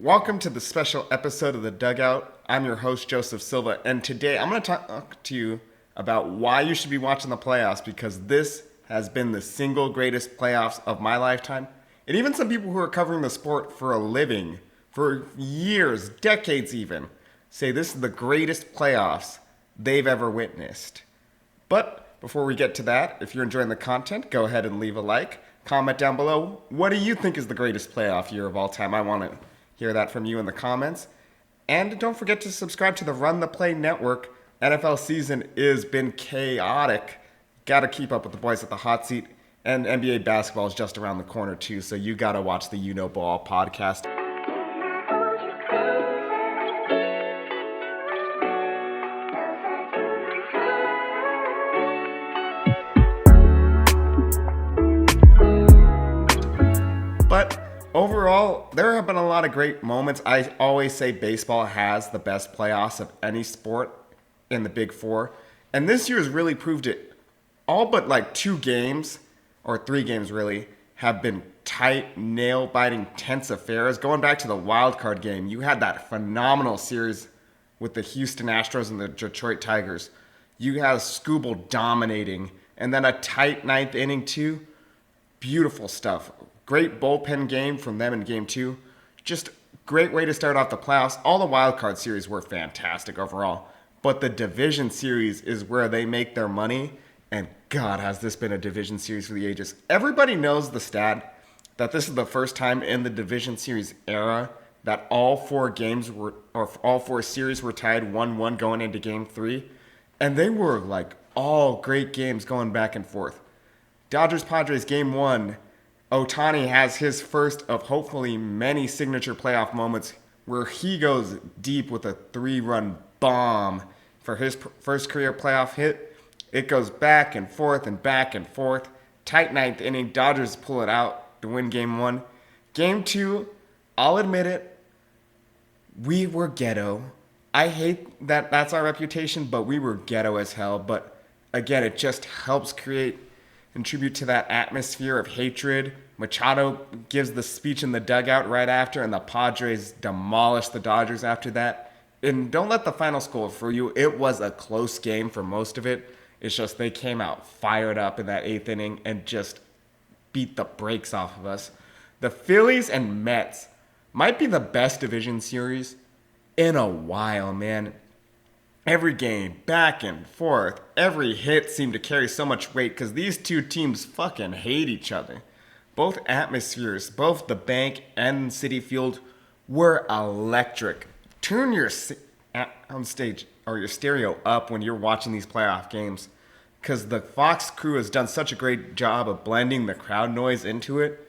Welcome to the special episode of The Dugout. I'm your host, Joseph Silva, and today I'm going to talk to you about why you should be watching the playoffs, because this has been the single greatest playoffs of my lifetime. And even some people who are covering the sport for a living, for years, decades even, say this is the greatest playoffs they've ever witnessed. But before we get to that, if you're enjoying the content, go ahead and leave a like. Comment down below, what do you think is the greatest playoff year of all time? I want to hear that from you in the comments. And don't forget to subscribe to the Run the Play Network. NFL season has been chaotic. Got to keep up with the boys at the hot seat. And NBA basketball is just around the corner too, so you got to watch the You Know Ball podcast. But overall, there have been a lot of great moments. I always say baseball has the best playoffs of any sport in the Big Four. And this year has really proved it. All but like 2 games, or 3 games really, have been tight, nail-biting, tense affairs. Going back to the wild card game, you had that phenomenal series with the Houston Astros and the Detroit Tigers. You had Skubal dominating, and then a tight 9th inning too. Beautiful stuff. Great bullpen game from them in game 2. Just great way to start off the playoffs. All the wild card series were fantastic overall. But the division series is where they make their money. And God, has this been a division series for the ages. Everybody knows the stat that this is the first time in the division series era that all 4 series were tied 1-1 going into game 3. And they were like all great games going back and forth. Dodgers-Padres game 1. Ohtani has his first of hopefully many signature playoff moments where he goes deep with a 3-run bomb for his first career playoff hit. It goes back and forth and back and forth. Tight 9th inning. Dodgers pull it out to win game 1. Game 2, I'll admit it, we were ghetto. I hate that that's our reputation, but we were ghetto as hell. But again, it just helps contribute to that atmosphere of hatred. Machado gives the speech in the dugout right after, and the Padres demolish the Dodgers after that. And don't let the final score fool you. It was a close game for most of it. It's just they came out fired up in that 8th inning and just beat the brakes off of us. The Phillies and Mets might be the best division series in a while, man. Every game, back and forth, every hit seemed to carry so much weight because these 2 teams fucking hate each other. Both atmospheres, both the bank and Citi Field, were electric. Turn your on stage or your stereo up when you're watching these playoff games, because the Fox crew has done such a great job of blending the crowd noise into it.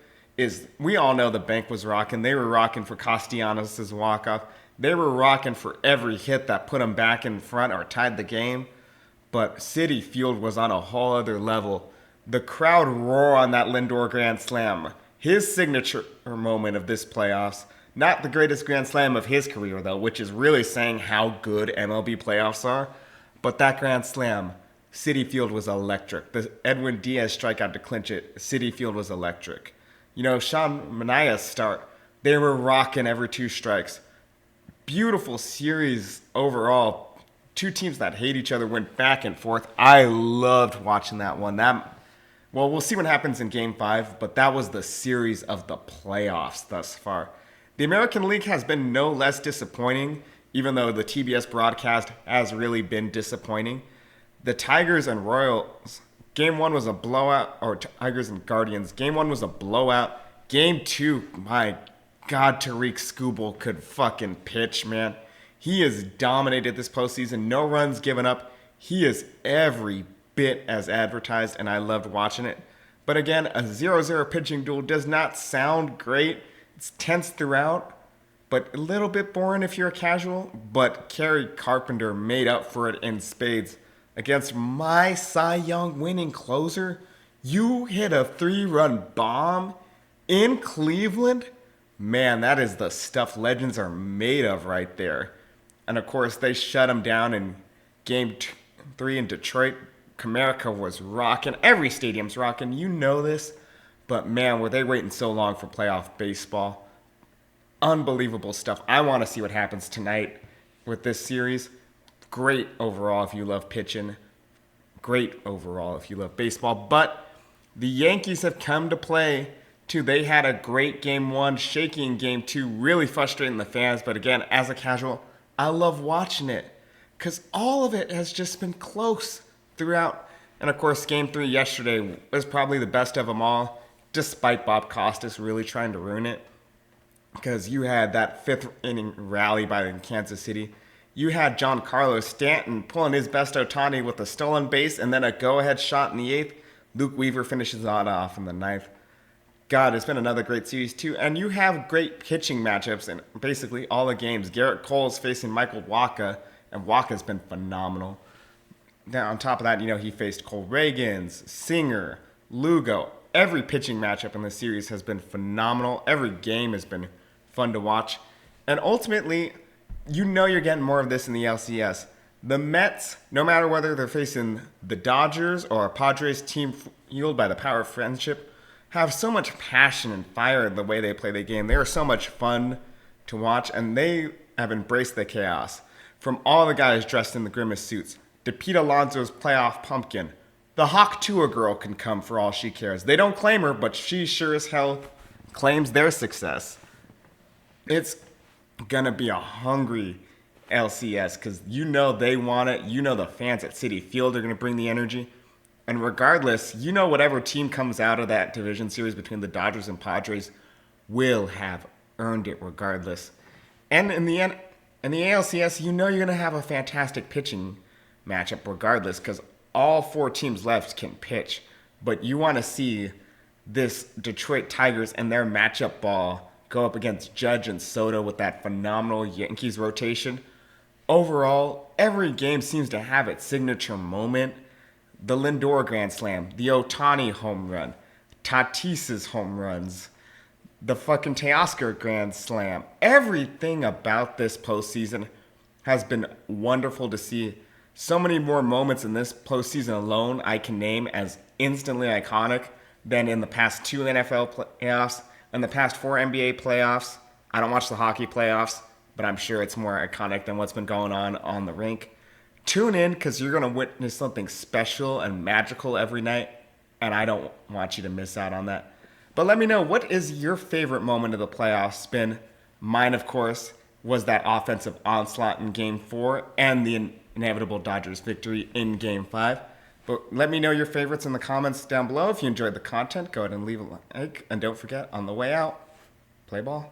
We all know the bank was rocking. They were rocking for Castellanos' walk-off. They were rocking for every hit that put them back in front or tied the game. But Citi Field was on a whole other level. The crowd roar on that Lindor Grand Slam. His signature moment of this playoffs. Not the greatest Grand Slam of his career, though, which is really saying how good MLB playoffs are. But that Grand Slam, Citi Field was electric. The Edwin Diaz strikeout to clinch it, Citi Field was electric. You know, Sean Manaea's start, they were rocking every 2 strikes. Beautiful series overall. 2 teams that hate each other went back and forth. I loved watching that one. Well, we'll see what happens in Game 5, but that was the series of the playoffs thus far. The American League has been no less disappointing, even though the TBS broadcast has really been disappointing. The Tigers and Royals, Game 1 was a blowout, or Tigers and Guardians, Game 1 was a blowout. Game 2, my God, Tariq Skubal could fucking pitch, man. He has dominated this postseason. No runs given up. He is every bit as advertised, and I loved watching it. But again, a 0-0 pitching duel does not sound great. It's tense throughout, but a little bit boring if you're a casual. But Kerry Carpenter made up for it in spades. Against my Cy Young winning closer, you hit a 3-run bomb in Cleveland? Man, that is the stuff legends are made of right there. And of course, they shut him down in Game 3 in Detroit. Comerica was rocking. Every stadium's rocking. You know this. But man, were they waiting so long for playoff baseball. unbelievable stuff. I want to see what happens tonight with this series. Great overall if you love pitching. Great overall if you love baseball. But the Yankees have come to play too. They had a great game one, shaky in game two, really frustrating the fans. But again, as a casual, I love watching it because all of it has just been close throughout. And of course, game three yesterday was probably the best of them all, despite Bob Costas really trying to ruin it. Because you had that fifth inning rally by Kansas City. You had Giancarlo Stanton pulling his best Ohtani with a stolen base and then a go-ahead shot in the eighth. Luke Weaver finishes that off in the ninth. God, it's been another great series too. And you have great pitching matchups in basically all the games. Garrett Cole's facing Michael Wacha, and Wacha's been phenomenal. Now, on top of that, he faced Cole Reagans, Singer, Lugo. Every pitching matchup in the series has been phenomenal. Every game has been fun to watch. And ultimately, you're getting more of this in the LCS. The Mets, no matter whether they're facing the Dodgers or a Padres team fueled by the power of friendship, have so much passion and fire in the way they play the game. They are so much fun to watch, and they have embraced the chaos. From all the guys dressed in the grimace suits, to Pete Alonso's playoff pumpkin, the Hawk Tua girl can come for all she cares. They don't claim her, but she sure as hell claims their success. It's gonna be a hungry LCS because they want it. The fans at Citi Field are gonna bring the energy. And regardless, whatever team comes out of that division series between the Dodgers and Padres will have earned it regardless. And in the ALCS, you're going to have a fantastic pitching matchup regardless because all four teams left can pitch. But you want to see this Detroit Tigers and their matchup ball go up against Judge and Soto with that phenomenal Yankees rotation. Overall, every game seems to have its signature moment. The Lindor Grand Slam, the Ohtani home run, Tatis's home runs, the fucking Teoscar Grand Slam. Everything about this postseason has been wonderful to see. So many more moments in this postseason alone I can name as instantly iconic than in the past 2 NFL playoffs and the past 4 NBA playoffs. I don't watch the hockey playoffs, but I'm sure it's more iconic than what's been going on the rink. Tune in because you're going to witness something special and magical every night, and I don't want you to miss out on that. But let me know, what is your favorite moment of the playoffs been? Mine, of course, was that offensive onslaught in Game 4 and the inevitable Dodgers victory in Game 5. But let me know your favorites in the comments down below. If you enjoyed the content, go ahead and leave a like. And don't forget, on the way out, play ball.